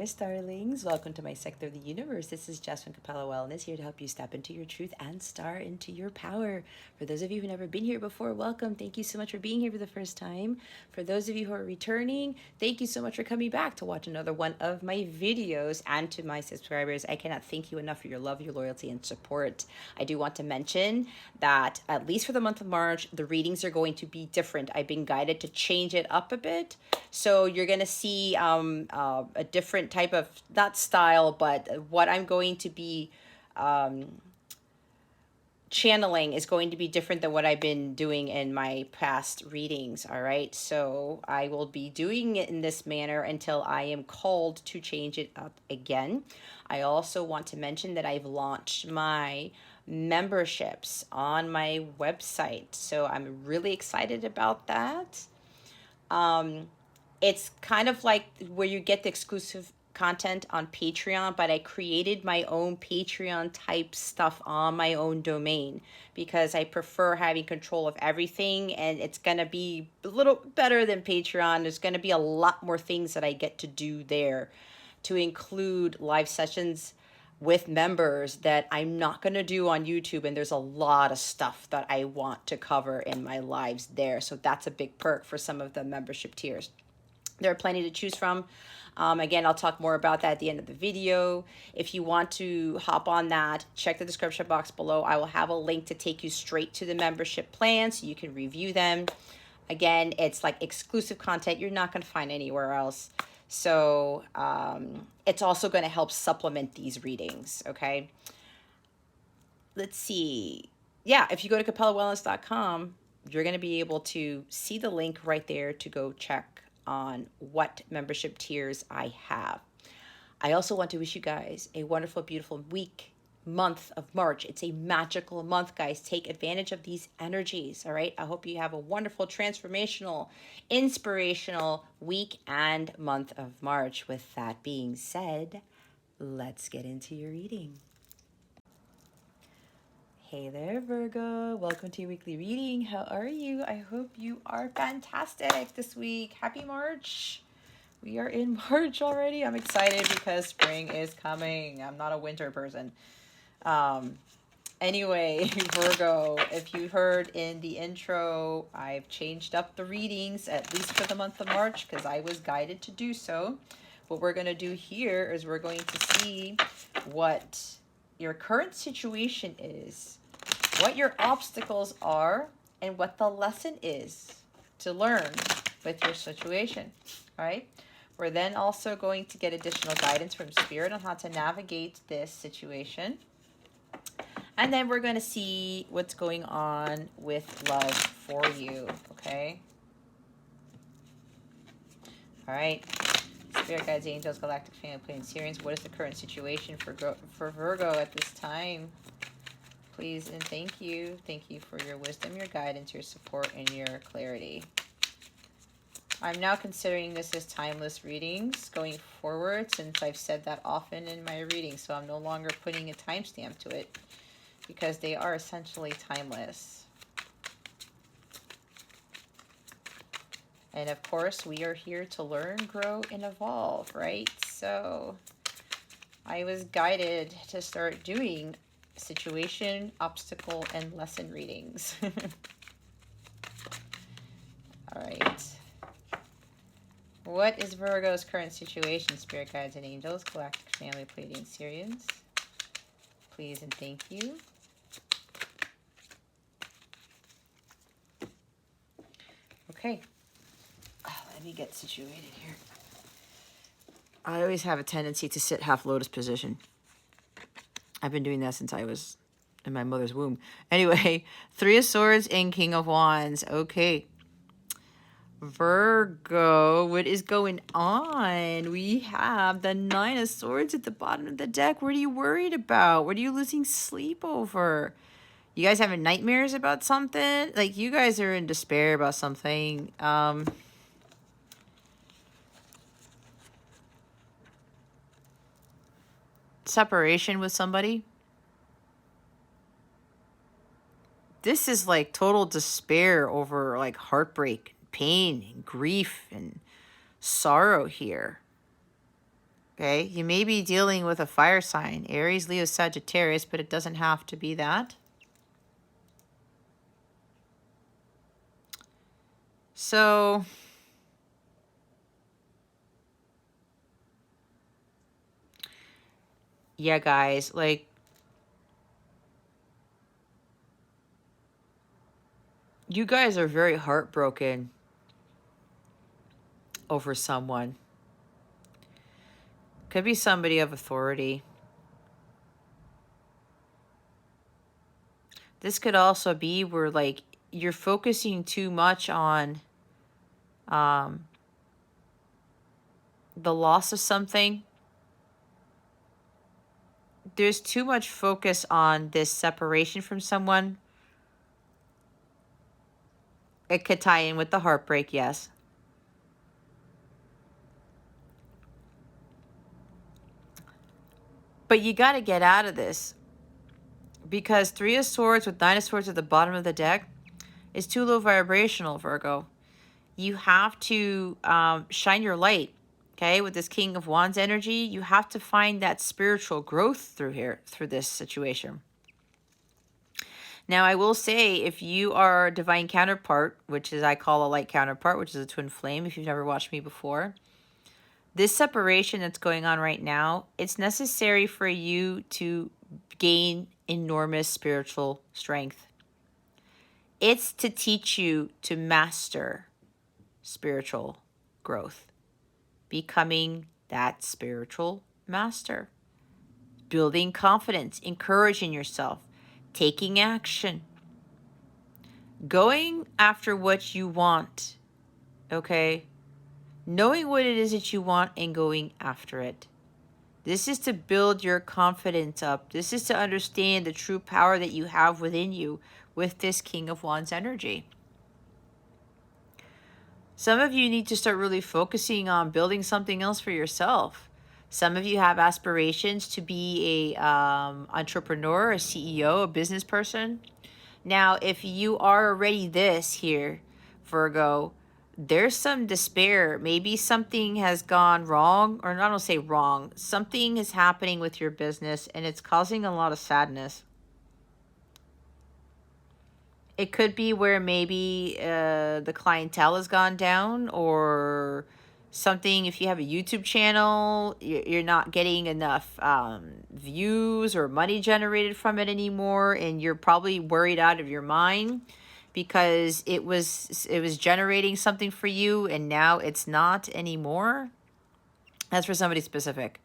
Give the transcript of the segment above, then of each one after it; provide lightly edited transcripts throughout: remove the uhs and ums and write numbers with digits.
there, starlings. Welcome to my sector of the universe. This is Jess from Capella Wellness, here to help you step into your truth and star into your power. For those of you who've never been here before, welcome. Thank you so much for being here for the first time. For those of you who are returning, thank you so much for coming back to watch another one of my videos. And to my subscribers, I cannot thank you enough for your love, your loyalty, and support. I do want to mention that at least for the month of March, the readings are going to be different. I've been guided to change it up a bit. So you're going to see a different type of, not style, but what I'm going to be channeling is going to be different than what I've been doing in my past readings. All right. So I will be doing it in this manner until I am called to change it up again. I also want to mention that I've launched my memberships on my website. So I'm really excited about that. It's kind of like where you get the exclusive content on Patreon, but I created my own Patreon type stuff on my own domain because I prefer having control of everything, and it's going to be a little better than Patreon. There's going to be a lot more things that I get to do there, to include live sessions with members that I'm not going to do on YouTube. And there's a lot of stuff that I want to cover in my lives there. So that's a big perk for some of the membership tiers. There are plenty to choose from. Again, I'll talk more about that at the end of the video. If you want to hop on that, check the description box below. I will have a link to take you straight to the membership plan so you can review them. Again, it's like exclusive content you're not going to find anywhere else. So it's also going to help supplement these readings, okay? Let's see. Yeah, if you go to capellawellness.com, you're going to be able to see the link right there to go check on what membership tiers I have. I also want to wish you guys a wonderful, beautiful month of March. It's a magical month, guys. Take advantage of these energies, all right? I hope you have a wonderful, transformational, inspirational week and month of March. With that being said, let's get into your reading. Hey there, Virgo. Welcome to your weekly reading. How are you? I hope you are fantastic this week. Happy March. We are in March already. I'm excited because spring is coming. I'm not a winter person. Anyway, Virgo, if you heard in the intro, I've changed up the readings, at least for the month of March, because I was guided to do so. What we're going to do here is we're going to see what your current situation is, what your obstacles are, and what the lesson is to learn with your situation, all right? We're then also going to get additional guidance from Spirit on how to navigate this situation. And then we're going to see what's going on with love for you, okay? All right. Spirit guides, angels, galactic family, planes, Syrians. What is the current situation for Virgo at this time? Please and thank you. Thank you for your wisdom, your guidance, your support, and your clarity. I'm now considering this as timeless readings going forward, since I've said that often in my readings, so I'm no longer putting a timestamp to it because they are essentially timeless. And of course, we are here to learn, grow, and evolve, right? So I was guided to start doing situation, obstacle, and lesson readings. All right. What is Virgo's current situation, Spirit guides and angels, galactic family, Pleiadian, Syrians? Please and thank you. Okay. Let me get situated here. I always have a tendency to sit half lotus position. I've been doing that since I was in my mother's womb. Anyway, Three of Swords and King of Wands. Okay. Virgo, what is going on? We have the Nine of Swords at the bottom of the deck. What are you worried about? What are you losing sleep over? You guys having nightmares about something? Like, you guys are in despair about something. Separation with somebody. This is like total despair over like heartbreak, pain, and grief, and sorrow here. Okay, you may be dealing with a fire sign, Aries, Leo, Sagittarius, but it doesn't have to be that. So, yeah, guys, like, you guys are very heartbroken over someone. Could be somebody of authority. This could also be where, like, you're focusing too much on the loss of something. There's too much focus on this separation from someone. It could tie in with the heartbreak, yes. But you got to get out of this, because Three of Swords with Nine of Swords at the bottom of the deck is too low vibrational, Virgo. You have to shine your light, okay? With this King of Wands energy, you have to find that spiritual growth through here, through this situation. Now, I will say, if you are a divine counterpart, which is I call a light counterpart, which is a twin flame, if you've never watched me before, this separation that's going on right now, it's necessary for you to gain enormous spiritual strength. It's to teach you to master spiritual growth, becoming that spiritual master, building confidence, encouraging yourself, taking action, going after what you want, okay? Knowing what it is that you want and going after it. This is to build your confidence up. This is to understand the true power that you have within you with this King of Wands energy. Some of you need to start really focusing on building something else for yourself. Some of you have aspirations to be a entrepreneur, a CEO, a business person. Now, if you are already this here, Virgo, there's some despair. Maybe something has gone wrong, or I don't say wrong. Something is happening with your business and it's causing a lot of sadness. It could be where maybe the clientele has gone down, or something. If you have a YouTube channel, you're not getting enough views or money generated from it anymore, and you're probably worried out of your mind because it was generating something for you and now it's not anymore. That's for somebody specific.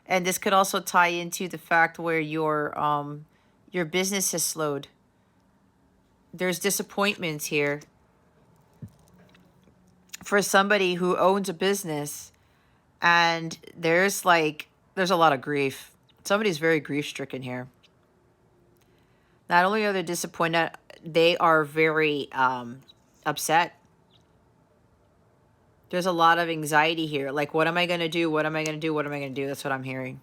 And this could also tie into the fact where your business has slowed. There's disappointments here for somebody who owns a business, and there's a lot of grief. Somebody's very grief stricken here. Not only are they disappointed, they are very upset. There's a lot of anxiety here. Like, what am I going to do? What am I going to do? What am I going to do? That's what I'm hearing.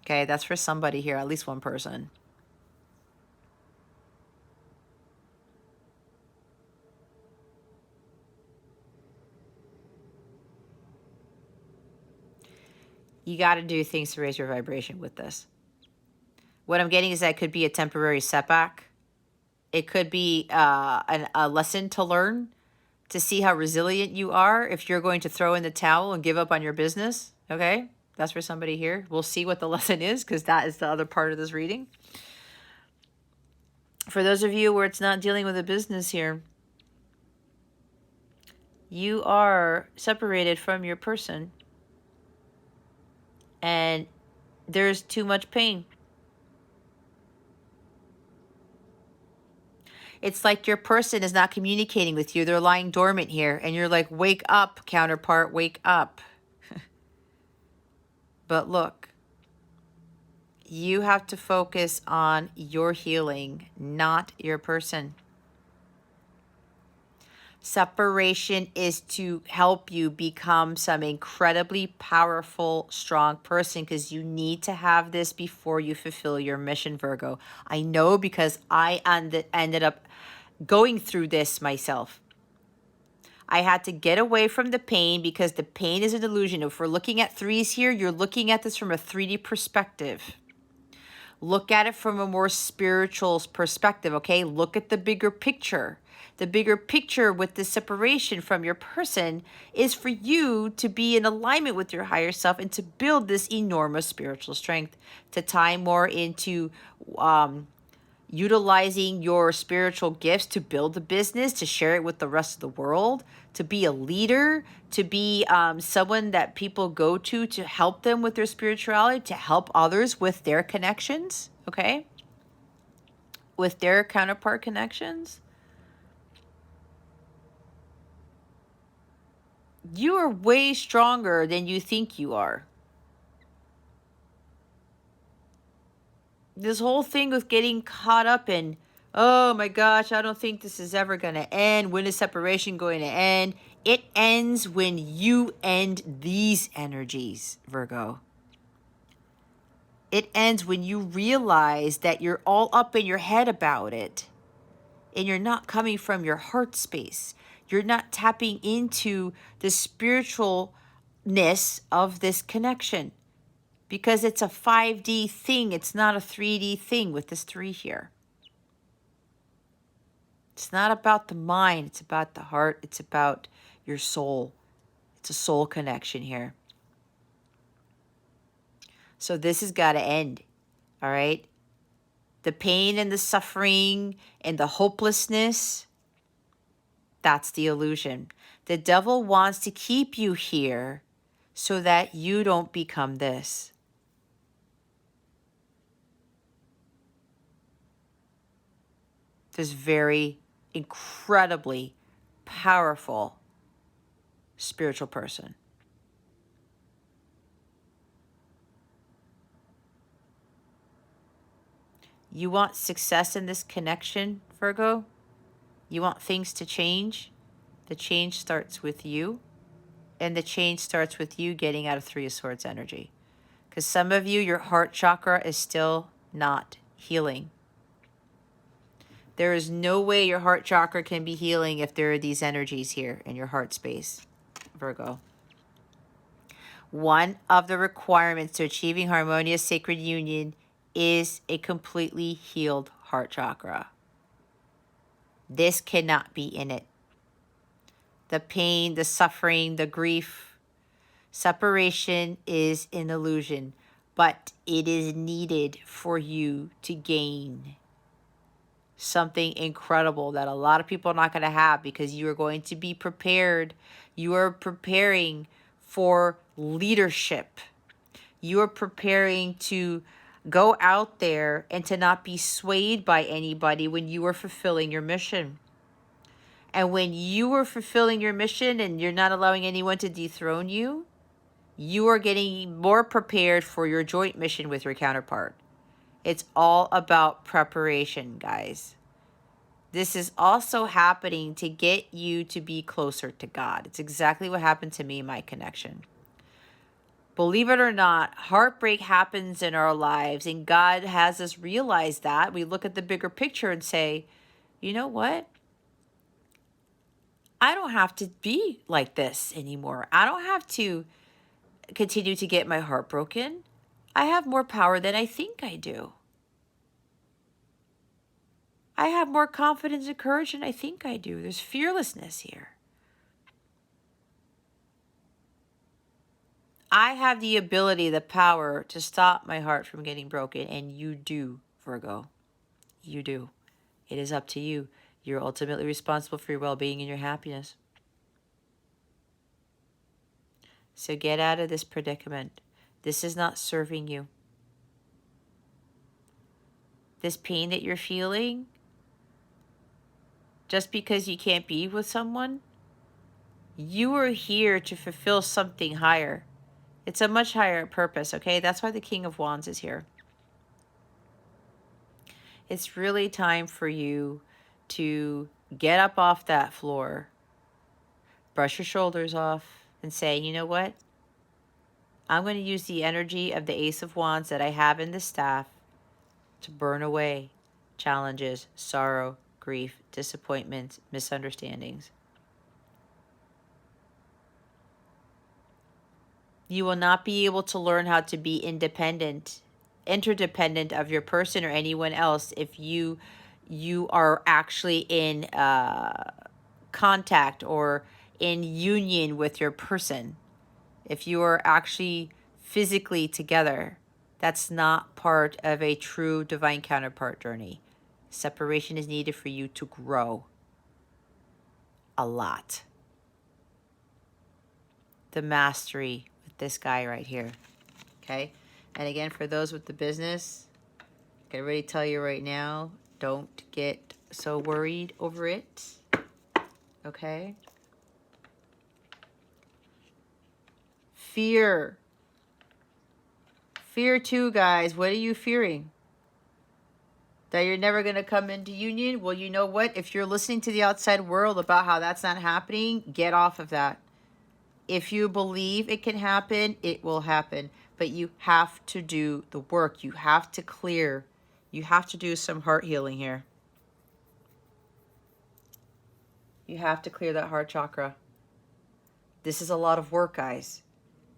Okay, that's for somebody here, at least one person. You got to do things to raise your vibration with this. What I'm getting is that it could be a temporary setback. It could be a lesson to learn, to see how resilient you are if you're going to throw in the towel and give up on your business. Okay, that's for somebody here. We'll see what the lesson is, because that is the other part of this reading. For those of you where it's not dealing with a business here, you are separated from your person and there's too much pain. It's like your person is not communicating with you. They're lying dormant here. And you're like, wake up, counterpart, wake up. But look, you have to focus on your healing, not your person. Separation is to help you become some incredibly powerful, strong person, because you need to have this before you fulfill your mission, Virgo. I know, because I ended up going through this myself. I had to get away from the pain because the pain is an illusion. If we're looking at threes here, you're looking at this from a 3D perspective. Look at it from a more spiritual perspective, okay? Look at the bigger picture. The bigger picture with the separation from your person is for you to be in alignment with your higher self and to build this enormous spiritual strength, to tie more into utilizing your spiritual gifts to build a business, to share it with the rest of the world, to be a leader, to be someone that people go to help them with their spirituality, to help others with their connections, okay? With their counterpart connections. You are way stronger than you think you are. This whole thing with getting caught up in, oh my gosh, I don't think this is ever going to end. When is separation going to end? It ends when you end these energies, Virgo. It ends when you realize that you're all up in your head about it and you're not coming from your heart space. You're not tapping into the spiritualness of this connection because it's a 5D thing. It's not a 3D thing with this 3 here. It's not about the mind. It's about the heart. It's about your soul. It's a soul connection here. So this has got to end, all right? The pain and the suffering and the hopelessness, that's the illusion. The devil wants to keep you here so that you don't become this. This very incredibly powerful spiritual person. You want success in this connection, Virgo? You want things to change? The change starts with you, and the change starts with you getting out of 3 of Swords energy. Because some of you, your heart chakra is still not healing. There is no way your heart chakra can be healing if there are these energies here in your heart space, Virgo. One of the requirements to achieving harmonious sacred union is a completely healed heart chakra. This cannot be in it. The pain, the suffering, the grief, separation is an illusion, but it is needed for you to gain something incredible that a lot of people are not going to have because you are going to be prepared. You are preparing for leadership. You are preparing to go out there and to not be swayed by anybody when you are fulfilling your mission. And when you are fulfilling your mission and you're not allowing anyone to dethrone you, you are getting more prepared for your joint mission with your counterpart. It's all about preparation, guys. This is also happening to get you to be closer to God. It's exactly what happened to me in my connection. Believe it or not, heartbreak happens in our lives, and God has us realize that. We look at the bigger picture and say, you know what? I don't have to be like this anymore. I don't have to continue to get my heart broken. I have more power than I think I do. I have more confidence and courage than I think I do. There's fearlessness here. I have the ability, the power to stop my heart from getting broken, and you do, Virgo. You do. It is up to you. You're ultimately responsible for your well-being and your happiness. So get out of this predicament. This is not serving you. This pain that you're feeling, just because you can't be with someone, you are here to fulfill something higher. It's a much higher purpose, okay? That's why the King of Wands is here. It's really time for you to get up off that floor, brush your shoulders off, and say, you know what? I'm going to use the energy of the Ace of Wands that I have in the staff to burn away challenges, sorrow, grief, disappointments, misunderstandings. You will not be able to learn how to be independent, interdependent of your person or anyone else if you are actually in contact or in union with your person. If you are actually physically together, that's not part of a true divine counterpart journey. Separation is needed for you to grow a lot. The mastery with this guy right here. Okay? And again, for those with the business, I can already tell you right now, don't get so worried over it. Okay? Fear. Fear too, guys. What are you fearing? That you're never going to come into union? Well, you know what? If you're listening to the outside world about how that's not happening, get off of that. If you believe it can happen, it will happen. But you have to do the work. You have to clear. You have to do some heart healing here. You have to clear that heart chakra. This is a lot of work, guys.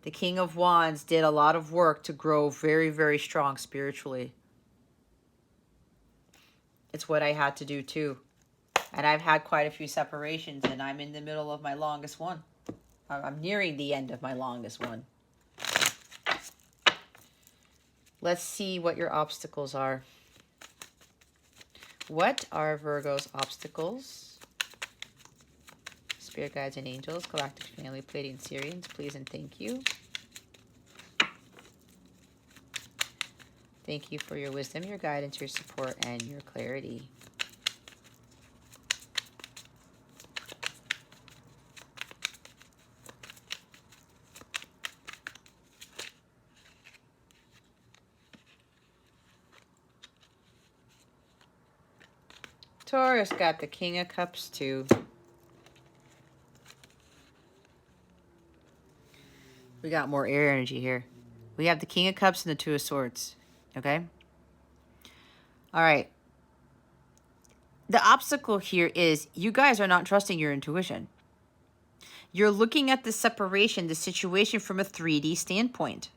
The King of Wands did a lot of work to grow very, very strong spiritually. It's what I had to do too. And I've had quite a few separations, and I'm in the middle of my longest one. I'm nearing the end of my longest one. Let's see what your obstacles are. What are Virgo's obstacles? Spirit guides and angels, galactic family, Pleiadian, Sirians, please and thank you. Thank you for your wisdom, your guidance, your support, and your clarity. Taurus got the King of Cups too. We got more air energy here. We have the King of Cups and the Two of Swords. Okay? All right. The obstacle here is you guys are not trusting your intuition. You're looking at the separation, the situation from a 3D standpoint.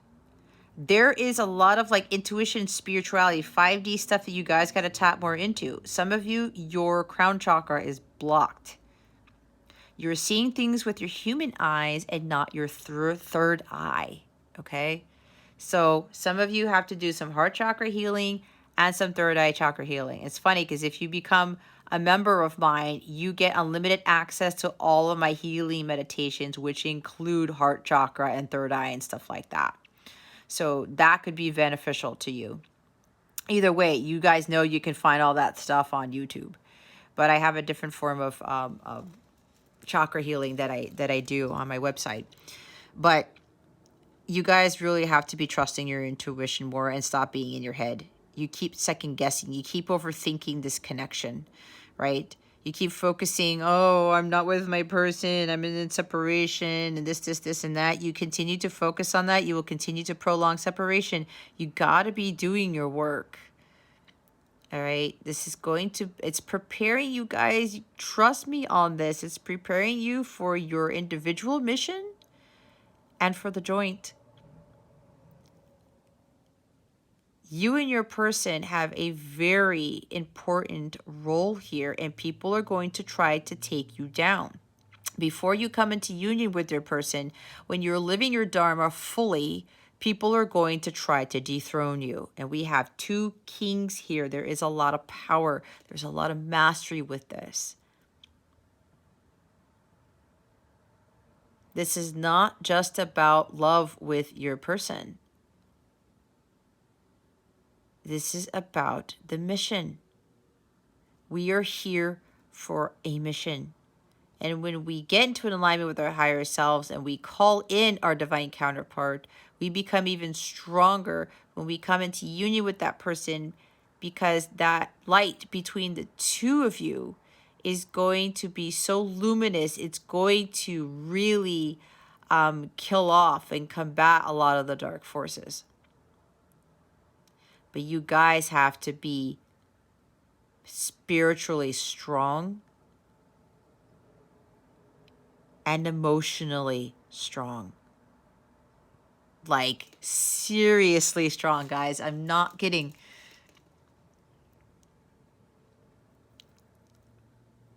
There is a lot of like intuition, spirituality, 5D stuff that you guys got to tap more into. Some of you, your crown chakra is blocked. You're seeing things with your human eyes and not your third eye, okay? So some of you have to do some heart chakra healing and some third eye chakra healing. It's funny because if you become a member of mine, you get unlimited access to all of my healing meditations, which include heart chakra and third eye and stuff like that. So that could be beneficial to you. Either way, you guys know you can find all that stuff on YouTube. But I have a different form of chakra healing that I do on my website. But you guys really have to be trusting your intuition more and stop being in your head. You keep second guessing. You keep overthinking this connection, right? You keep focusing, oh, I'm not with my person, I'm in separation, and this, and that. You continue to focus on that. You will continue to prolong separation. You got to be doing your work. All right, this is it's preparing you guys. Trust me on this. It's preparing you for your individual mission and for the joint. You and your person have a very important role here, and people are going to try to take you down. Before you come into union with your person, when you're living your Dharma fully, people are going to try to dethrone you. And we have two kings here. There is a lot of power. There's a lot of mastery with this. This is not just about love with your person. This is about the mission. We are here for a mission. And when we get into an alignment with our higher selves and we call in our divine counterpart, we become even stronger when we come into union with that person, because that light between the two of you is going to be so luminous. It's going to really kill off and combat a lot of the dark forces. But you guys have to be spiritually strong and emotionally strong. Like, seriously strong, guys. I'm not kidding.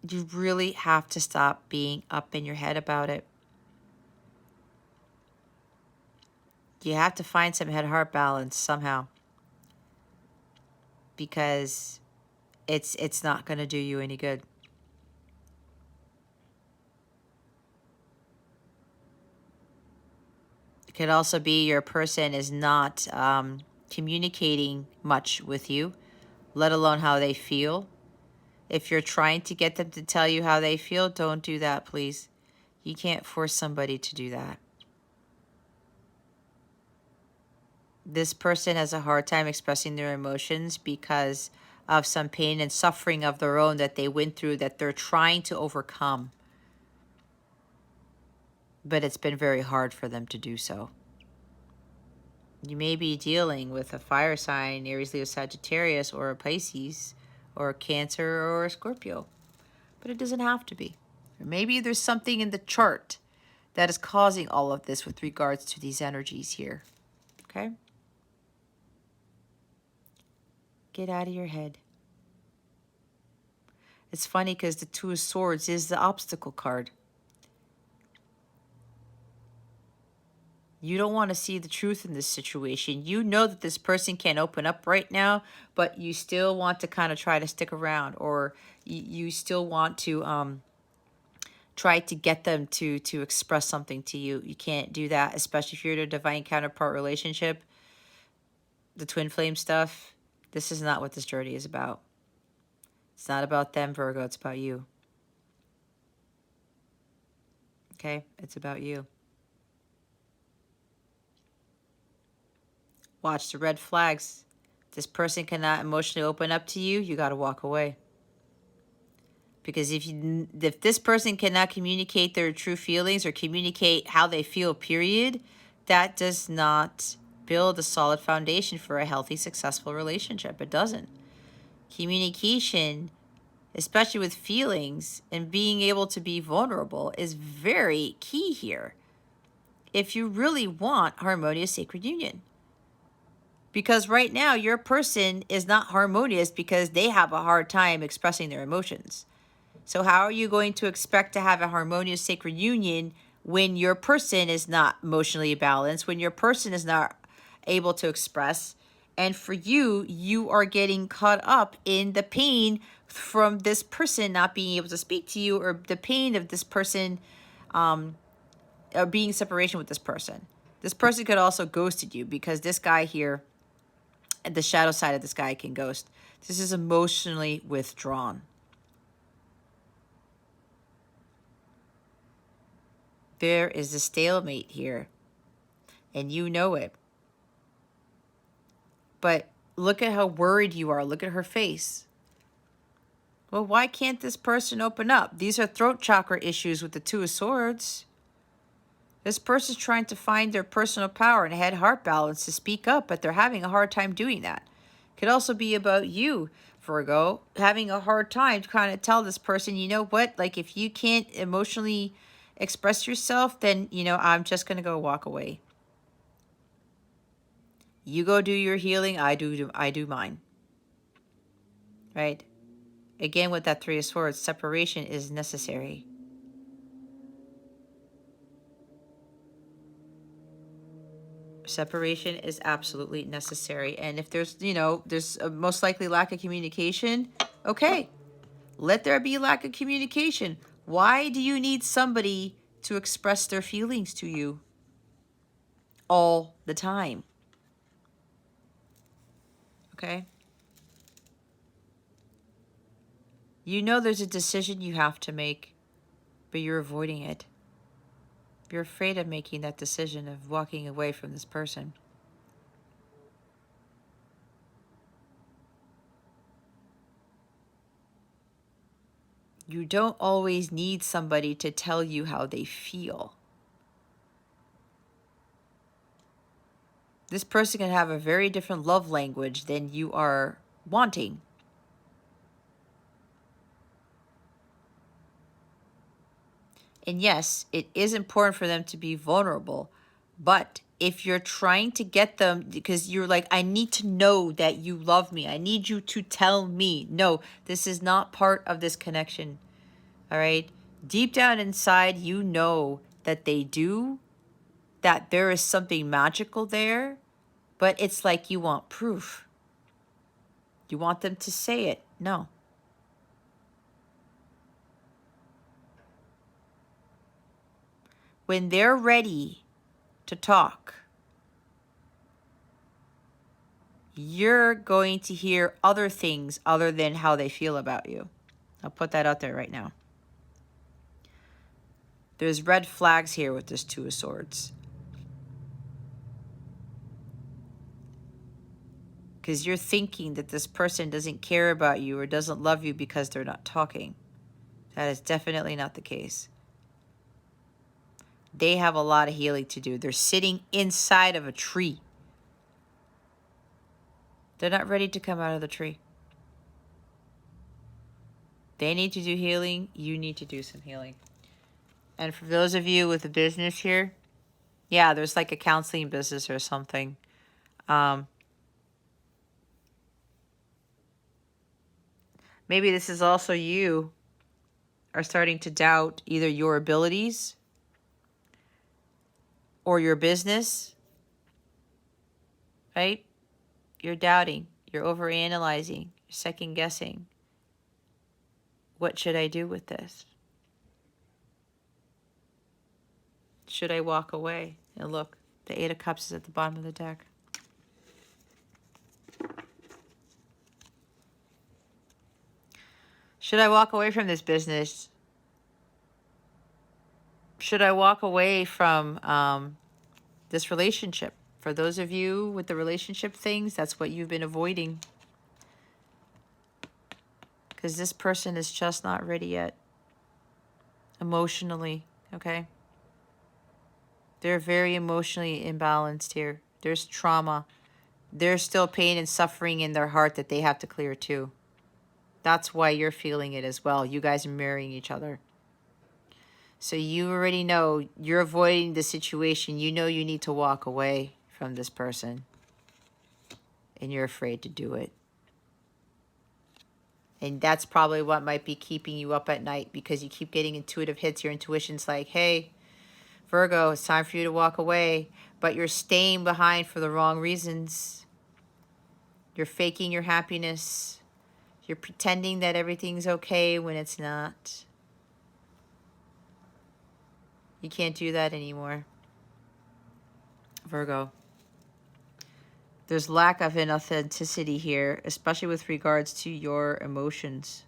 You really have to stop being up in your head about it. You have to find some head-heart balance somehow, because it's not going to do you any good. It could also be your person is not communicating much with you, let alone how they feel. If you're trying to get them to tell you how they feel, don't do that, please. You can't force somebody to do that. This person has a hard time expressing their emotions because of some pain and suffering of their own that they went through, that they're trying to overcome. But it's been very hard for them to do so. You may be dealing with a fire sign, Aries, Leo, Sagittarius, or a Pisces, or a Cancer, or a Scorpio. But it doesn't have to be. Or maybe there's something in the chart that is causing all of this with regards to these energies here. Okay? Get out of your head. It's funny because the Two of Swords is the obstacle card. You don't want to see the truth in this situation. You know that this person can't open up right now, but you still want to kind of try to stick around, or you still want to try to get them to express something to you. You can't do that, especially if you're in a divine counterpart relationship. The twin flame stuff, this is not what this journey is about. It's not about them, Virgo. It's about you. Okay? It's about you. Watch the red flags. If this person cannot emotionally open up to you, you got to walk away. Because if this person cannot communicate their true feelings or communicate how they feel, period, that does not build a solid foundation for a healthy, successful relationship. It doesn't. Communication, especially with feelings and being able to be vulnerable, is very key here if you really want harmonious sacred union. Because right now, your person is not harmonious because they have a hard time expressing their emotions. So how are you going to expect to have a harmonious sacred union when your person is not emotionally balanced, when your person is not able to express? And for you, you are getting caught up in the pain from this person not being able to speak to you, or the pain of this person being in separation with this person. This person could also ghosted you, because this guy here, the shadow side of this guy, can ghost. This is emotionally withdrawn. There is a stalemate here, and you know it. But look at how worried you are. Look at her face. Well, why can't this person open up? These are throat chakra issues with the Two of Swords. This person's trying to find their personal power and head-heart balance to speak up, but they're having a hard time doing that. Could also be about you, Virgo, having a hard time to kind of tell this person, you know what, like, if you can't emotionally express yourself, then, you know, I'm just going to go walk away. You go do your healing, I do mine. Right? Again, with that Three of Swords, separation is necessary. Separation is absolutely necessary. And if there's, you know, there's a most likely lack of communication, okay, let there be lack of communication. Why do you need somebody to express their feelings to you all the time? Okay? You know there's a decision you have to make, but you're avoiding it. You're afraid of making that decision of walking away from this person. You don't always need somebody to tell you how they feel. This person can have a very different love language than you are wanting. And yes, it is important for them to be vulnerable, But if you're trying to get them because you're like, I need to know that you love me, I need you to tell me. No, this is not part of this connection. All right. Deep down inside, you know that they do, that there is something magical there, but it's like you want proof. You want them to say it. No. When they're ready to talk, you're going to hear other things other than how they feel about you. I'll put that out there right now. There's red flags here with this Two of Swords. Because you're thinking that this person doesn't care about you or doesn't love you because they're not talking. That is definitely not the case. They have a lot of healing to do. They're sitting inside of a tree. They're not ready to come out of the tree. They need to do healing. You need to do some healing. And for those of you with a business here, yeah, there's like a counseling business or something. Maybe this is also you are starting to doubt either your abilities or your business, right? You're doubting. You're overanalyzing. You're second guessing. What should I do with this? Should I walk away? And look, the Eight of Cups is at the bottom of the deck. Should I walk away from this business? Should I walk away from this relationship? For those of you with the relationship things, that's what you've been avoiding. Because this person is just not ready yet. Emotionally, okay? They're very emotionally imbalanced here. There's trauma. There's still pain and suffering in their heart that they have to clear too. That's why you're feeling it as well. You guys are mirroring each other. So you already know you're avoiding the situation. You know you need to walk away from this person. And you're afraid to do it. And that's probably what might be keeping you up at night, because you keep getting intuitive hits. Your intuition's like, hey, Virgo, it's time for you to walk away. But you're staying behind for the wrong reasons. You're faking your happiness. You're pretending that everything's okay when it's not. You can't do that anymore, Virgo. There's lack of an authenticity here, especially with regards to your emotions.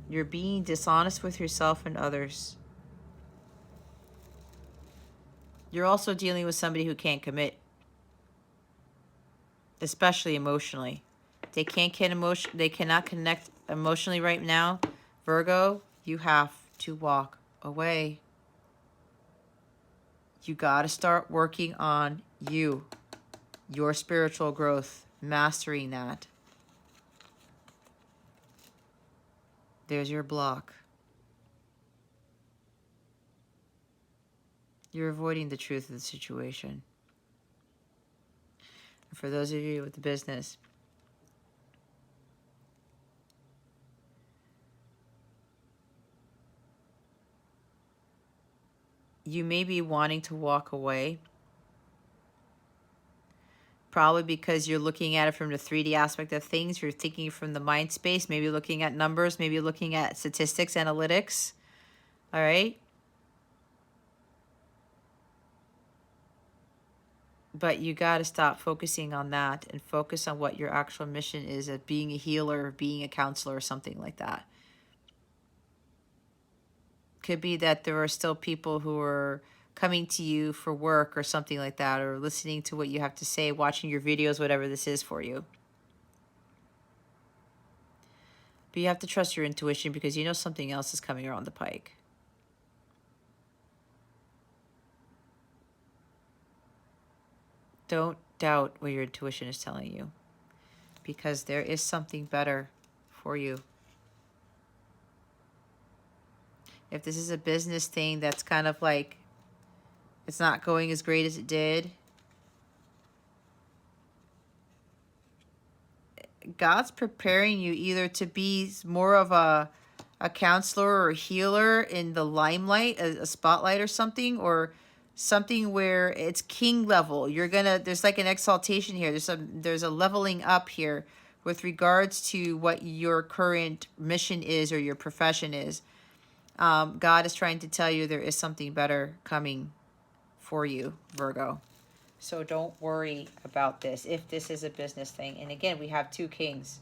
You're being dishonest with yourself and others. You're also dealing with somebody who can't commit, especially emotionally. They cannot connect emotionally right now. Virgo, you have to walk away. You got to start working on you, your spiritual growth, mastering that. There's your block. You're avoiding the truth of the situation. And for those of you with the business, you may be wanting to walk away, probably because you're looking at it from the 3D aspect of things. You're thinking from the mind space, maybe looking at numbers, maybe looking at statistics, analytics. All right? But you got to stop focusing on that and focus on what your actual mission is, of being a healer, being a counselor, or something like that. Could be that there are still people who are coming to you for work or something like that, or listening to what you have to say, watching your videos, whatever this is for you. But you have to trust your intuition, because you know something else is coming around the pike. Don't doubt what your intuition is telling you, because there is something better for you. If this is a business thing that's kind of like, it's not going as great as it did, God's preparing you either to be more of a counselor or a healer in the limelight, a spotlight or something where it's king level. You're gonna, there's like an exaltation here. There's a leveling up here with regards to what your current mission is or your profession is. God is trying to tell you there is something better coming for you, Virgo. So don't worry about this if this is a business thing. And again, we have two kings.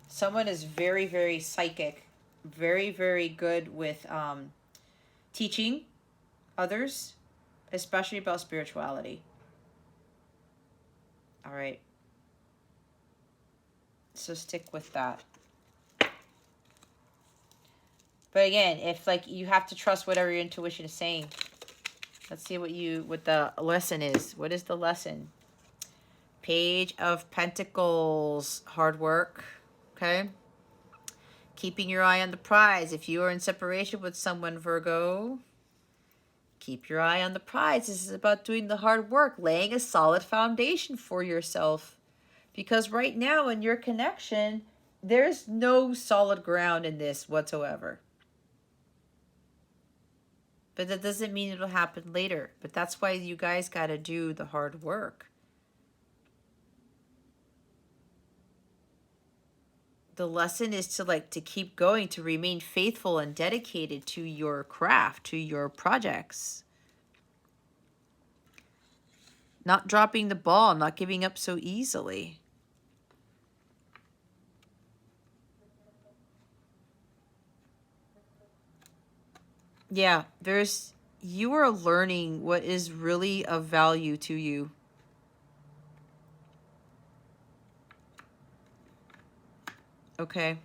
Someone is very, very psychic, very, very good with teaching others, especially about spirituality. All right. So stick with that. But again, if like you have to trust whatever your intuition is saying. Let's see what the lesson is. What is the lesson? Page of Pentacles, hard work, okay? Keeping your eye on the prize. If you are in separation with someone, Virgo, keep your eye on the prize. This is about doing the hard work, laying a solid foundation for yourself. Because right now in your connection, there's no solid ground in this whatsoever. But that doesn't mean it'll happen later. But that's why you guys got to do the hard work. The lesson is to keep going, to remain faithful and dedicated to your craft, to your projects. Not dropping the ball, not giving up so easily. Yeah, you are learning what is really of value to you. Okay.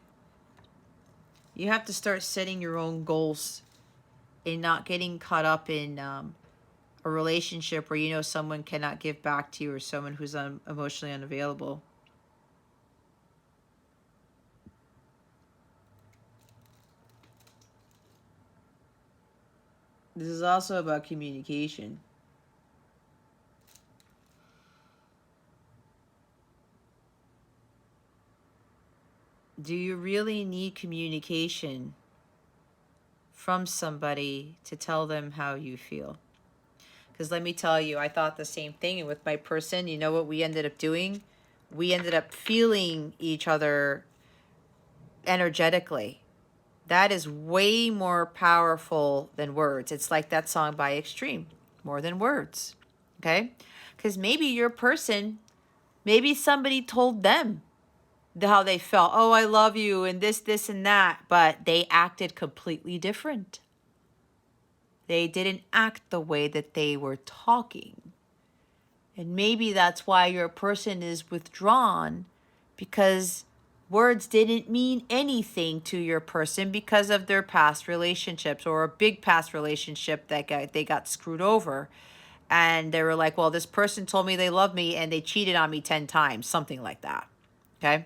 You have to start setting your own goals and not getting caught up in a relationship where you know someone cannot give back to you or someone who's emotionally unavailable. This is also about communication. Do you really need communication from somebody to tell them how you feel? Because let me tell you, I thought the same thing with my person. You know what we ended up doing? We ended up feeling each other energetically. That is way more powerful than words. It's like that song by Extreme, more than words. Okay? Because maybe your person, maybe somebody told them how they felt. Oh, I love you and this and that. But they acted completely different. They didn't act the way that they were talking. And maybe that's why your person is withdrawn, because words didn't mean anything to your person because of their past relationships or a big past relationship that they got screwed over. And they were like, well, this person told me they love me and they cheated on me 10 times, something like that. Okay?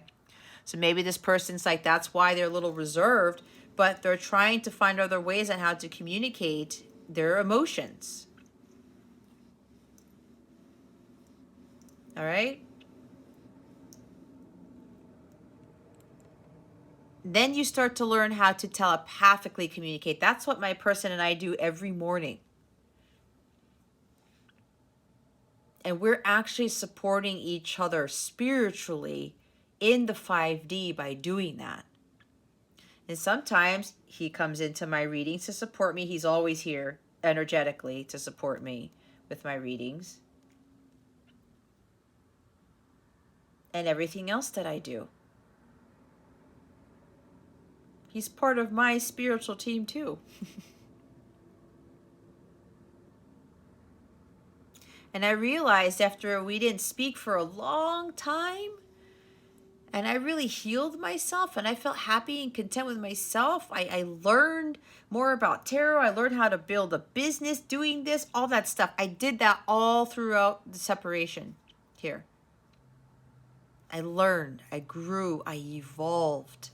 So maybe this person's like, that's why they're a little reserved, but they're trying to find other ways on how to communicate their emotions. All right? Then you start to learn how to telepathically communicate. That's what my person and I do every morning. And we're actually supporting each other spiritually in the 5D by doing that. And sometimes he comes into my readings to support me. He's always here energetically to support me with my readings. And everything else that I do. He's part of my spiritual team too. And I realized after we didn't speak for a long time, and I really healed myself, and I felt happy and content with myself. I learned more about tarot. I learned how to build a business doing this, all that stuff. I did that all throughout the separation here. I learned, I grew, I evolved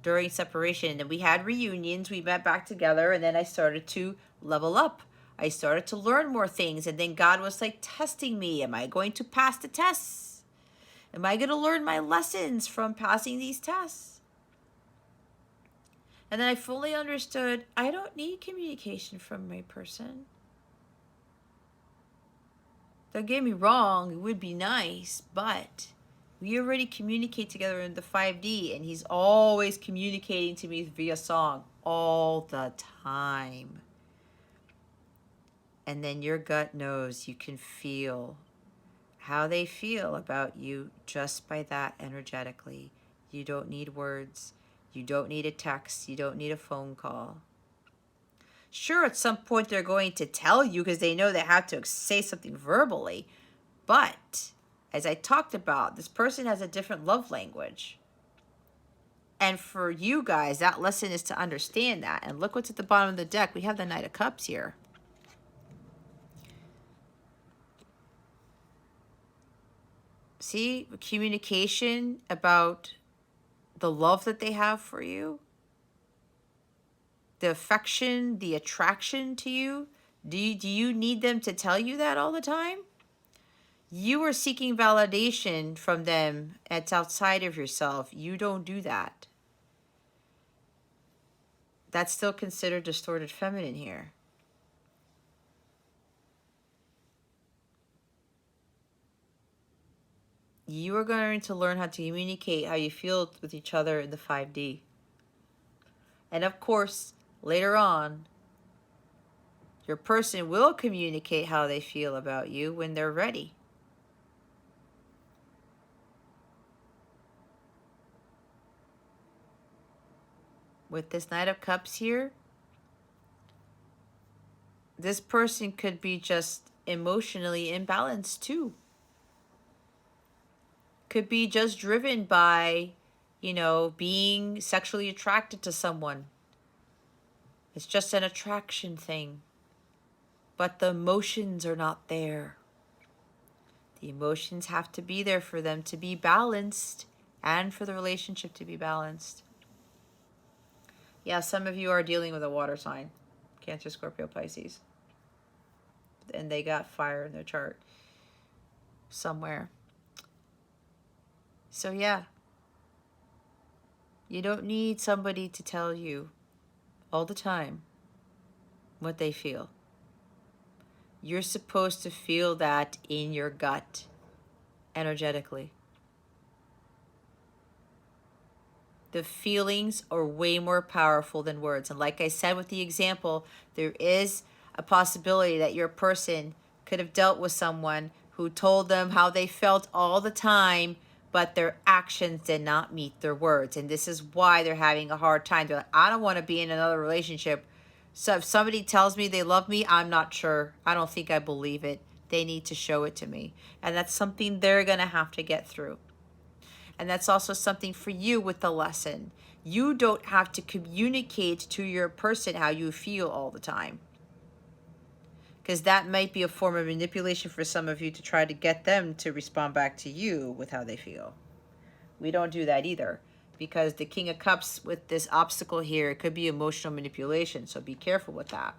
during separation. And then we had reunions, we met back together, and then I started to level up. I started to learn more things, and then God was like testing me. Am I going to pass the tests? Am I going to learn my lessons from passing these tests? And then I fully understood I don't need communication from my person. Don't get me wrong, it would be nice, but we already communicate together in the 5D, and he's always communicating to me via song all the time. And then your gut knows, you can feel how they feel about you just by that energetically. You don't need words. You don't need a text. You don't need a phone call. Sure, at some point they're going to tell you because they know they have to say something verbally. But as I talked about, this person has a different love language. And for you guys, that lesson is to understand that. And look what's at the bottom of the deck. We have the Knight of Cups here. See, communication about the love that they have for you, the affection, the attraction to you. Do you need them to tell you that all the time? You are seeking validation from them. It's outside of yourself. You don't do that. That's still considered distorted feminine here. You are going to learn how to communicate how you feel with each other in the 5D. And of course, later on, your person will communicate how they feel about you when they're ready. With this Knight of Cups here, this person could be just emotionally imbalanced too. Could be just driven by, being sexually attracted to someone. It's just an attraction thing. But the emotions are not there. The emotions have to be there for them to be balanced and for the relationship to be balanced. Yeah, some of you are dealing with a water sign. Cancer, Scorpio, Pisces. And they got fire in their chart somewhere. So yeah, you don't need somebody to tell you all the time what they feel. You're supposed to feel that in your gut, energetically. The feelings are way more powerful than words. And like I said with the example, there is a possibility that your person could have dealt with someone who told them how they felt all the time, but their actions did not meet their words. And this is why they're having a hard time. They're like, I don't want to be in another relationship. So if somebody tells me they love me, I'm not sure. I don't think I believe it. They need to show it to me. And that's something they're going to have to get through. And that's also something for you with the lesson. You don't have to communicate to your person how you feel all the time. Because that might be a form of manipulation for some of you to try to get them to respond back to you with how they feel. We don't do that either. Because the King of Cups with this obstacle here, it could be emotional manipulation. So be careful with that.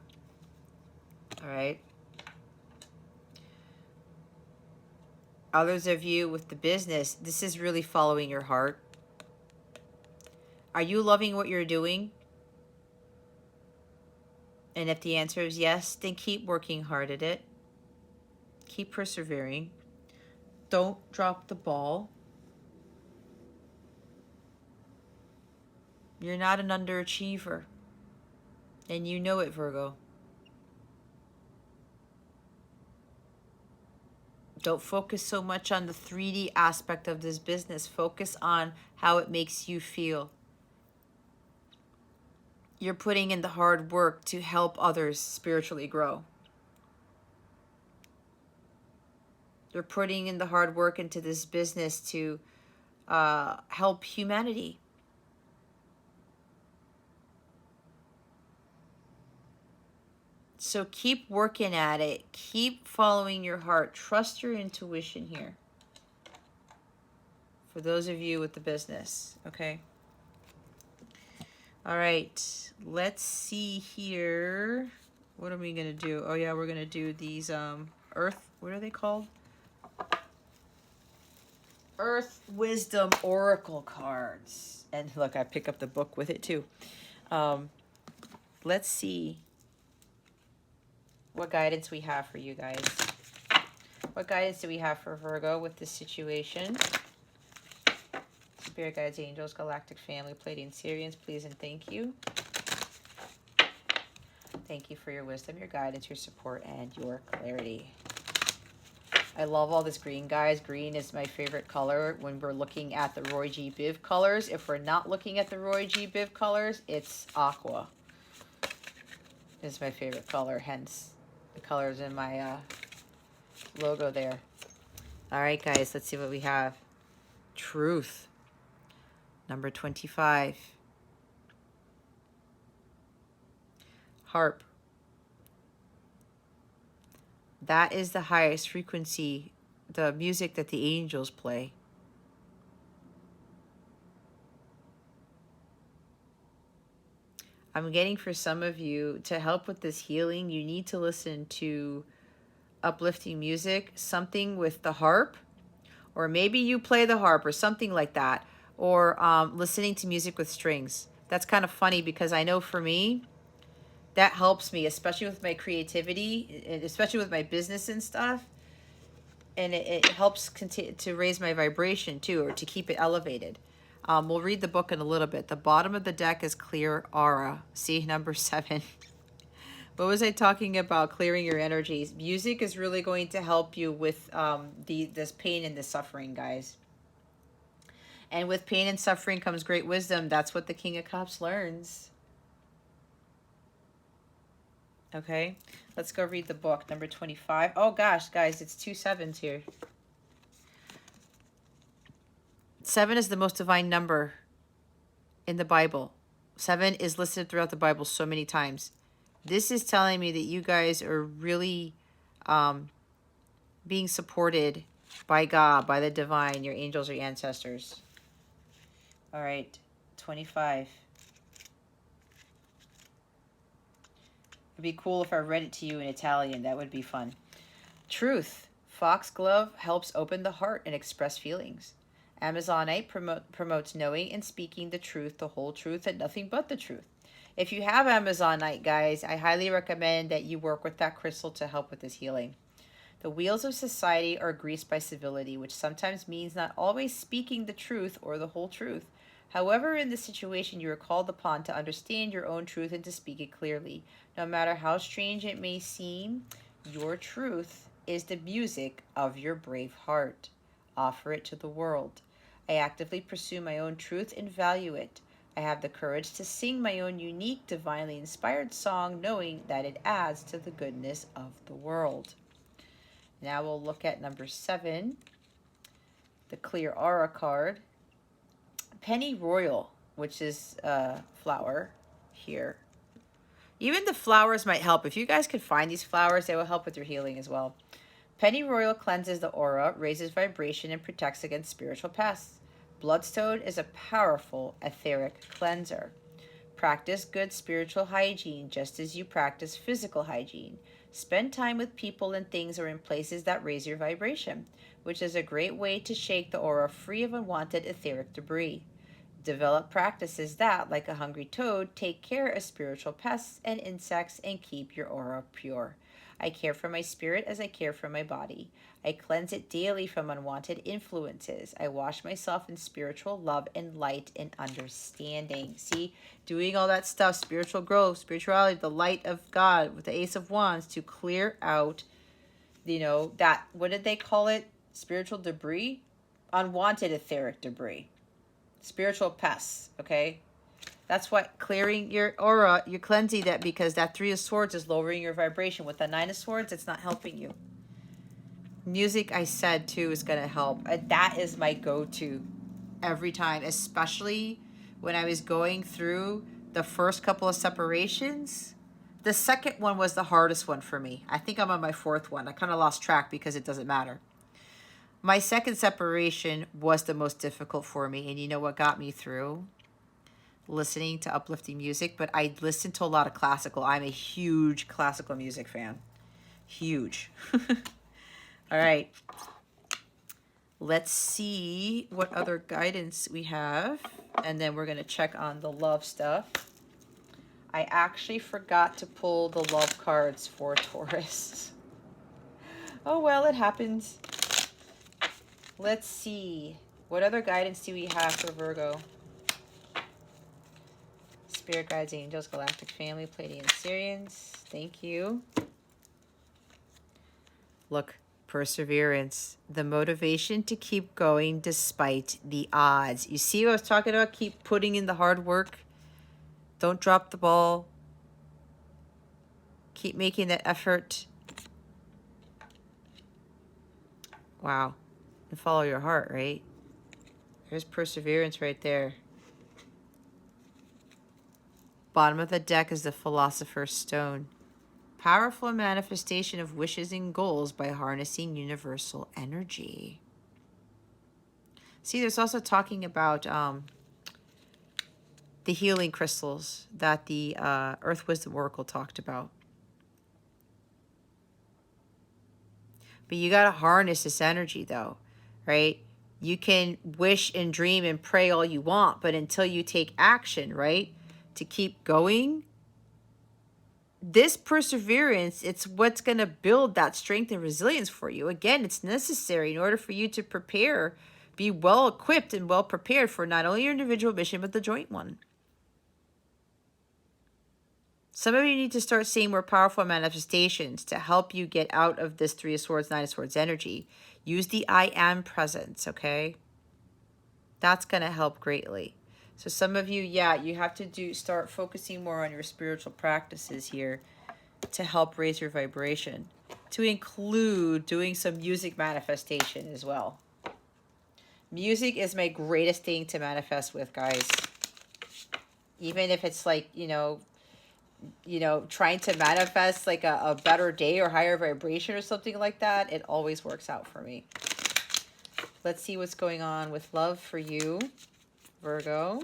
All right. Others of you with the business, this is really following your heart. Are you loving what you're doing? And if the answer is yes, then keep working hard at it. Keep persevering. Don't drop the ball. You're not an underachiever. And you know it, Virgo. Don't focus so much on the 3D aspect of this business. Focus on how it makes you feel. You're putting in the hard work to help others spiritually grow. You're putting in the hard work into this business to help humanity. So keep working at it. Keep following your heart. Trust your intuition here. For those of you with the business, okay? All right, let's see here. What are we gonna do? Oh yeah, we're gonna do these Earth, what are they called? Earth Wisdom Oracle cards. And look, I pick up the book with it too. Let's see what guidance we have for you guys. What guidance do we have for Virgo with this situation? Spirit guides, angels, galactic family, Pleiadian Syrians, please and thank you. Thank you for your wisdom, your guidance, your support, and your clarity. I love all this green, guys. Green is my favorite color when we're looking at the Roy G. Biv colors. If we're not looking at the Roy G. Biv colors, it's aqua. Is my favorite color, hence the colors in my logo there. All right, guys, let's see what we have. Truth. Number 25. Harp. That is the highest frequency, the music that the angels play. I'm getting for some of you, to help with this healing, you need to listen to uplifting music, something with the harp, or maybe you play the harp or something like that, or listening to music with strings. That's kind of funny because I know for me, that helps me, especially with my creativity, and especially with my business and stuff. And it helps continue to raise my vibration too, or to keep it elevated. We'll read the book in a little bit. The bottom of the deck is clear aura. See number 7. What was I talking about? Clearing your energies. Music is really going to help you with this pain and this suffering, guys. And with pain and suffering comes great wisdom. That's what the King of Cups learns. Okay, let's go read the book. Number 25. Oh gosh, guys, it's 2 7s here. 7 is the most divine number in the Bible. 7 is listed throughout the Bible so many times. This is telling me that you guys are really being supported by God, by the divine, your angels, your ancestors. All right, 25. It'd be cool if I read it to you in Italian. That would be fun. Truth. Foxglove helps open the heart and express feelings. Amazonite promotes knowing and speaking the truth, the whole truth, and nothing but the truth. If you have Amazonite, guys, I highly recommend that you work with that crystal to help with this healing. The wheels of society are greased by civility, which sometimes means not always speaking the truth or the whole truth. However, in this situation, you are called upon to understand your own truth and to speak it clearly. No matter how strange it may seem, your truth is the music of your brave heart. Offer it to the world. I actively pursue my own truth and value it. I have the courage to sing my own unique, divinely inspired song, knowing that it adds to the goodness of the world. Now we'll look at number 7, the Clear Aura card. Penny Royal, which is a flower here. Even the flowers might help. If you guys could find these flowers, they will help with your healing as well. Penny Royal cleanses the aura, raises vibration, and protects against spiritual pests. Bloodstone is a powerful etheric cleanser. Practice good spiritual hygiene just as you practice physical hygiene. Spend time with people and things or in places that raise your vibration, which is a great way to shake the aura free of unwanted etheric debris. Develop practices that, like a hungry toad, take care of spiritual pests and insects and keep your aura pure. I care for my spirit as I care for my body. I cleanse it daily from unwanted influences. I wash myself in spiritual love and light and understanding. See, doing all that stuff, spiritual growth, spirituality, the light of God with the Ace of Wands to clear out, that, what did they call it? Spiritual debris? Unwanted etheric debris. Spiritual pests, okay? That's what clearing your aura, you're cleansing that, because that 3 of Swords is lowering your vibration. With the 9 of Swords, it's not helping you. Music, I said, too, is going to help. That is my go-to every time, especially when I was going through the first couple of separations. The second one was the hardest one for me. I think I'm on my 4th one. I kind of lost track because it doesn't matter. My second separation was the most difficult for me. And you know what got me through? Listening to uplifting music, but I listened to a lot of classical. I'm a huge classical music fan. Huge. All right. Let's see what other guidance we have. And then we're going to check on the love stuff. I actually forgot to pull the love cards for Taurus. Oh, well, it happens. Let's see. What other guidance do we have for Virgo? Spirit guides, angels, galactic family, Pleiadian Syrians. Thank you. Look, perseverance, the motivation to keep going despite the odds. You see what I was talking about? Keep putting in the hard work. Don't drop the ball. Keep making that effort. Wow. And follow your heart, right? There's perseverance right there. Bottom of the deck is the Philosopher's Stone. Powerful manifestation of wishes and goals by harnessing universal energy. See, there's also talking about the healing crystals that the Earth Wisdom Oracle talked about. But you got to harness this energy, though, right? You can wish and dream and pray all you want, but until you take action, right, to keep going, this perseverance, it's what's going to build that strength and resilience for you. Again, it's necessary in order for you to prepare, be well equipped and well prepared for not only your individual mission, but the joint one. Some of you need to start seeing more powerful manifestations to help you get out of this Three of Swords, Nine of Swords energy. Use the I am presence, okay? That's going to help greatly. So some of you, yeah, you have to start focusing more on your spiritual practices here to help raise your vibration, to include doing some music manifestation as well. Music is my greatest thing to manifest with, guys. Even if it's like, trying to manifest like a better day or higher vibration or something like that, it always works out for me. Let's see what's going on with love for you, Virgo.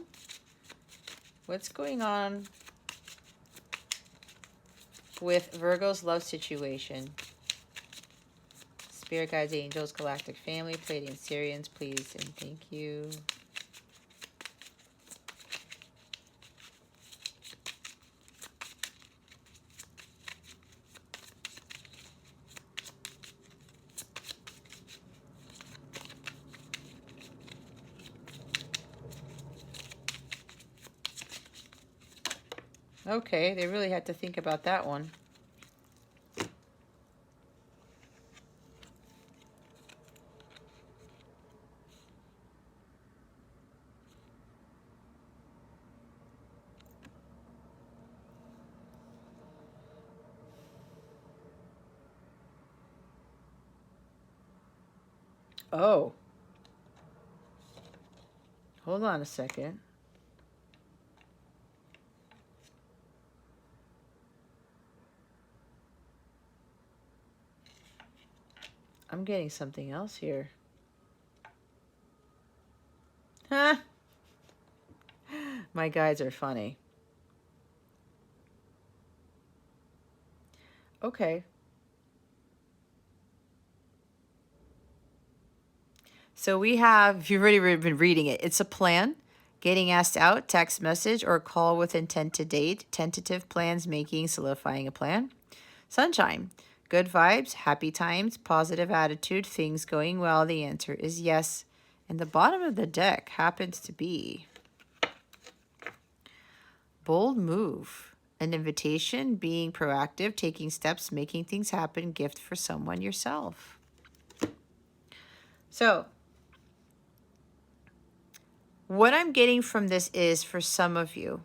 What's going on with Virgo's love situation? Spirit guides, angels, galactic family, Pleiadian Syrians, please and thank you. Okay, they really had to think about that one. Oh. Hold on a second. I'm getting something else here. Huh? My guides are funny. Okay. So we have, if you've already been reading it, it's a plan, getting asked out, text message, or call with intent to date, tentative plans, making, solidifying a plan. Sunshine, good vibes, happy times, positive attitude, things going well. The answer is yes. And the bottom of the deck happens to be bold move, an invitation, being proactive, taking steps, making things happen, gift for someone, yourself. So what I'm getting from this is, for some of you,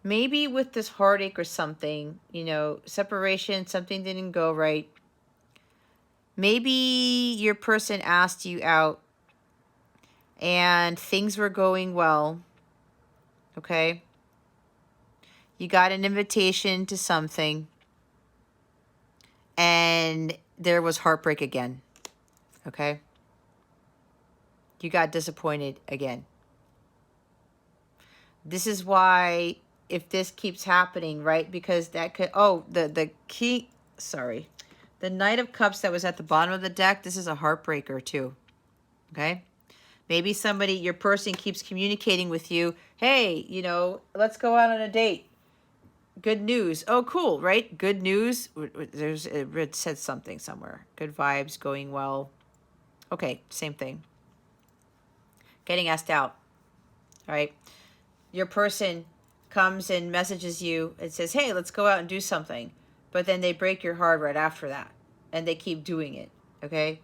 maybe with this heartache or something, separation, something didn't go right. Maybe your person asked you out and things were going well, okay? You got an invitation to something and there was heartbreak again. Okay? You got disappointed again. This is why, if this keeps happening, right? Because that could, the key, sorry. The Knight of Cups that was at the bottom of the deck, this is a heartbreaker too. Okay? Maybe somebody, your person keeps communicating with you. Hey, you know, let's go out on a date. Good news. Oh, cool, right? Good news. It said something somewhere. Good vibes, going well. Okay, same thing. Getting asked out. All right? Your person comes and messages you and says, hey, let's go out and do something. But then they break your heart right after that. And they keep doing it. Okay?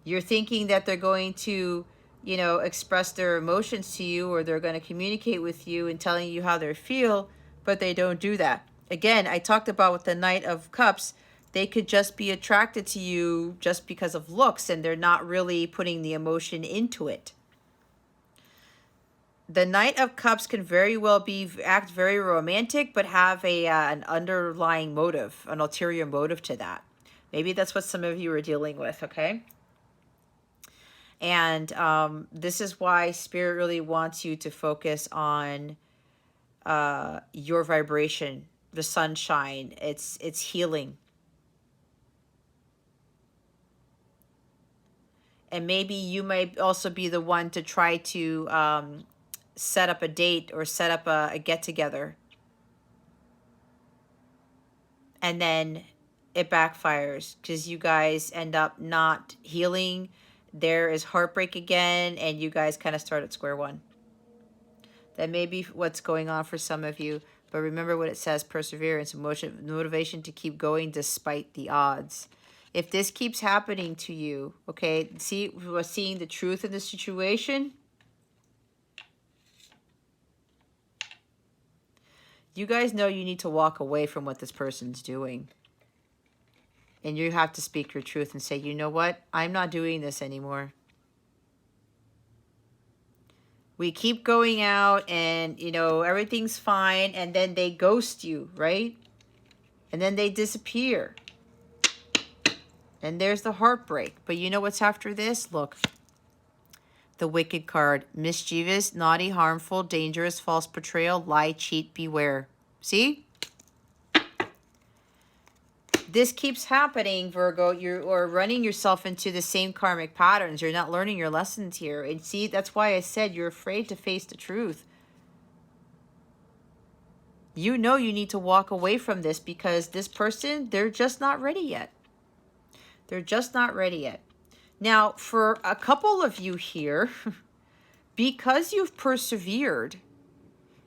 You're thinking that they're going to, you know, express their emotions to you, or they're going to communicate with you and telling you how they feel, but they don't do that. Again, I talked about with the Knight of Cups, they could just be attracted to you just because of looks, and they're not really putting the emotion into it. The Knight of Cups can very well act very romantic, but have an underlying motive, an ulterior motive to that. Maybe that's what some of you are dealing with, okay? And this is why Spirit really wants you to focus on your vibration, the sunshine. It's healing. And maybe you might also be the one to try to set up a date or set up a get-together. And then it backfires because you guys end up not healing. There is heartbreak again, and you guys kind of start at square one. That may be what's going on for some of you. But remember what it says, perseverance, motivation to keep going despite the odds. If this keeps happening to you, okay, see, we're seeing the truth in the situation. You guys know you need to walk away from what this person's doing. And you have to speak your truth and say, you know what? I'm not doing this anymore. We keep going out and, you know, everything's fine. And then they ghost you, right? And then they disappear. And there's the heartbreak. But you know what's after this? Look. The Wicked card. Mischievous, naughty, harmful, dangerous, false portrayal, lie, cheat, beware. See? This keeps happening, Virgo. You're running yourself into the same karmic patterns. You're not learning your lessons here. And see, that's why I said you're afraid to face the truth. You know you need to walk away from this because this person, they're just not ready yet. They're just not ready yet. Now, for a couple of you here, because you've persevered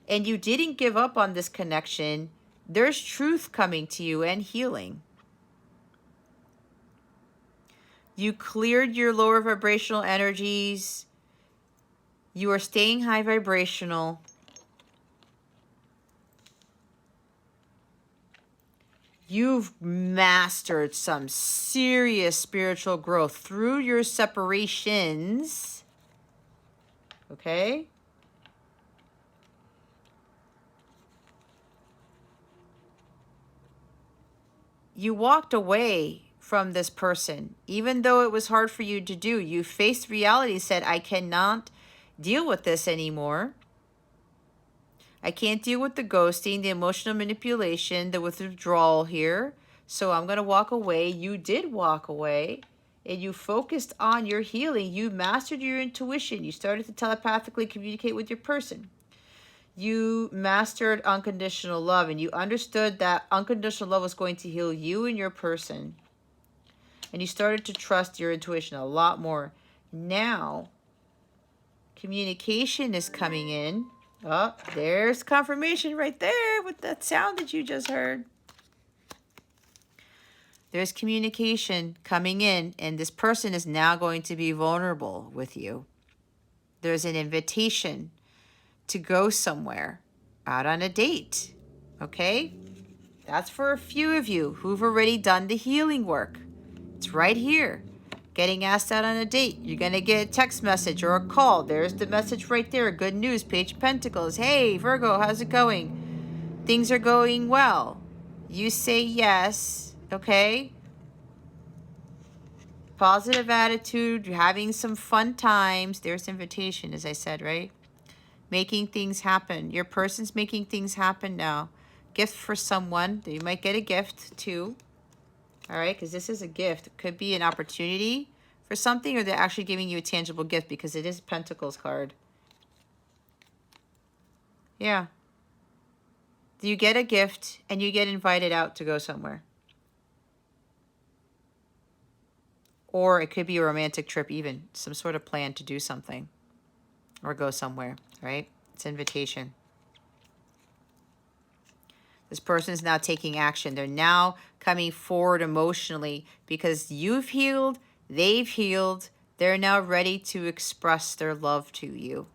and you didn't give up on this connection, there's truth coming to you and healing. You cleared your lower vibrational energies. You are staying high vibrational. You've mastered some serious spiritual growth through your separations. Okay? You walked away from this person, even though it was hard for you to do. You faced reality, said, I cannot deal with this anymore. I can't deal with the ghosting, the emotional manipulation, the withdrawal here. So I'm going to walk away. You did walk away, and you focused on your healing. You mastered your intuition. You started to telepathically communicate with your person. You mastered unconditional love, and you understood that unconditional love was going to heal you and your person. And you started to trust your intuition a lot more. Now, communication is coming in. Oh, there's confirmation right there with that sound that you just heard. There's communication coming in, and this person is now going to be vulnerable with you. There's an invitation to go somewhere, out on a date, okay? That's for a few of you who've already done the healing work. It's right here. Getting asked out on a date. You're going to get a text message or a call. There's the message right there. Good news, Page of Pentacles. Hey, Virgo, how's it going? Things are going well. You say yes, okay? Positive attitude, you're having some fun times. There's invitation, as I said, right? Making things happen. Your person's making things happen now. Gift for someone. You might get a gift too. All right, because this is a gift. It could be an opportunity for something, or they're actually giving you a tangible gift because it is Pentacles card. Yeah. You get a gift and you get invited out to go somewhere. Or it could be a romantic trip even. Some sort of plan to do something. Or go somewhere, right? It's invitation. This person is now taking action. They're now coming forward emotionally because you've healed, they've healed. They're now ready to express their love to you.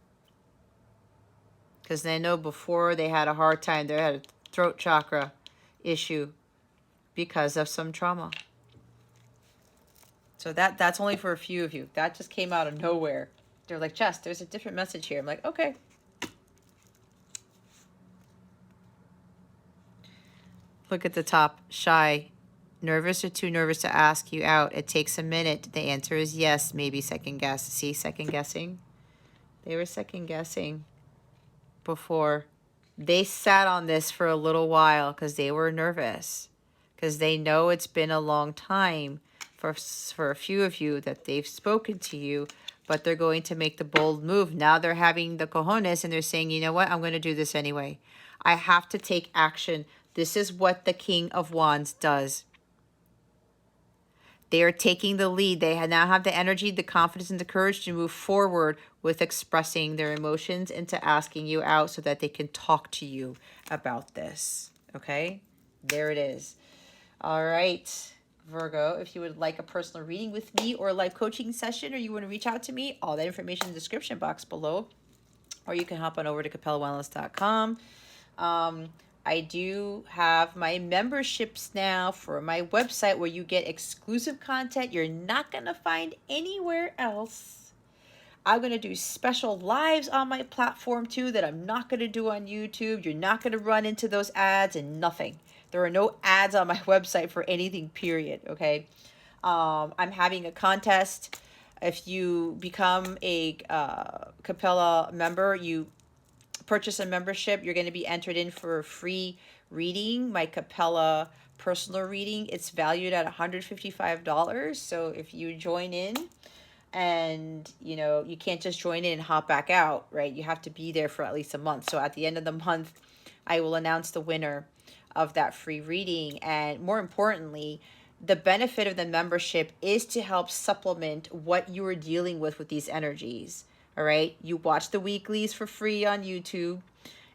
Because they know before they had a hard time. They had a throat chakra issue because of some trauma. So that's only for a few of you. That just came out of nowhere. They're like, Jess, there's a different message here. I'm like, okay. Look at the top. Shy. Nervous or too nervous to ask you out. It takes a minute. The answer is yes. Maybe second guess. See, second guessing? They were second guessing before. They sat on this for a little while because they were nervous. Because they know it's been a long time for a few of you that they've spoken to you. But they're going to make the bold move. Now they're having the cojones and they're saying, you know what? I'm going to do this anyway. I have to take action. This is what the King of Wands does. They are taking the lead. They now have the energy, the confidence, and the courage to move forward with expressing their emotions and to asking you out so that they can talk to you about this. Okay? There it is. All right, Virgo, if you would like a personal reading with me or a live coaching session, or you want to reach out to me, all that information in the description box below. Or you can hop on over to capellawellness.com. I do have my memberships now for my website where you get exclusive content you're not going to find anywhere else. I'm going to do special lives on my platform too that I'm not going to do on YouTube. You're not going to run into those ads and nothing. There are no ads on my website for anything, period, okay? I'm having a contest. If you become a Capella member, you purchase a membership, you're going to be entered in for a free reading, my Capella personal reading. It's valued at $155. So if you join in, and you can't just join in and hop back out, right? You have to be there for at least a month. So at the end of the month, I will announce the winner of that free reading. And more importantly, the benefit of the membership is to help supplement what you are dealing with these energies. All right, you watch the weeklies for free on YouTube,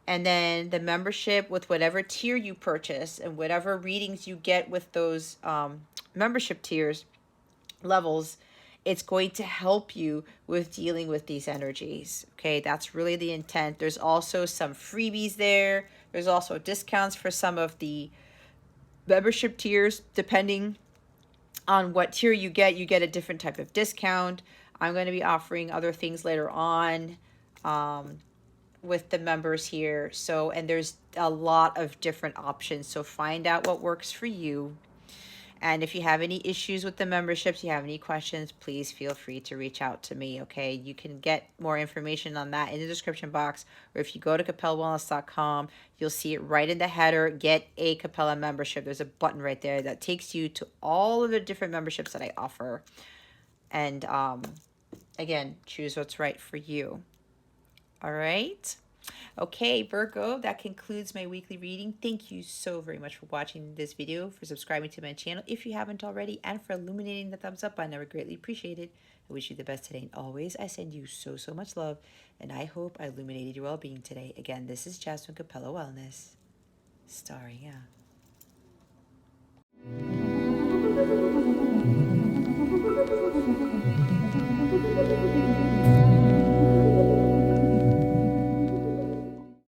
and then the membership with whatever tier you purchase and whatever readings you get with those membership tiers levels, it's going to help you with dealing with these energies. Okay, that's really the intent. There's also some freebies there. There's also discounts for some of the membership tiers. Depending on what tier you get a different type of discount. I'm going to be offering other things later on with the members here. So, and there's a lot of different options. So find out what works for you. And if you have any issues with the memberships, you have any questions, please feel free to reach out to me, okay? You can get more information on that in the description box, or if you go to capellawellness.com, you'll see it right in the header, get a Capella membership. There's a button right there that takes you to all of the different memberships that I offer. And again, choose what's right for you. All right. Okay, Virgo, that concludes my weekly reading. Thank you so very much for watching this video, for subscribing to my channel if you haven't already, and for illuminating the thumbs up button. I would greatly appreciate it. I wish you the best today and always. I send you so much love, and I hope I illuminated your well-being today. Again, this is Jess from Capella Wellness. Starring out.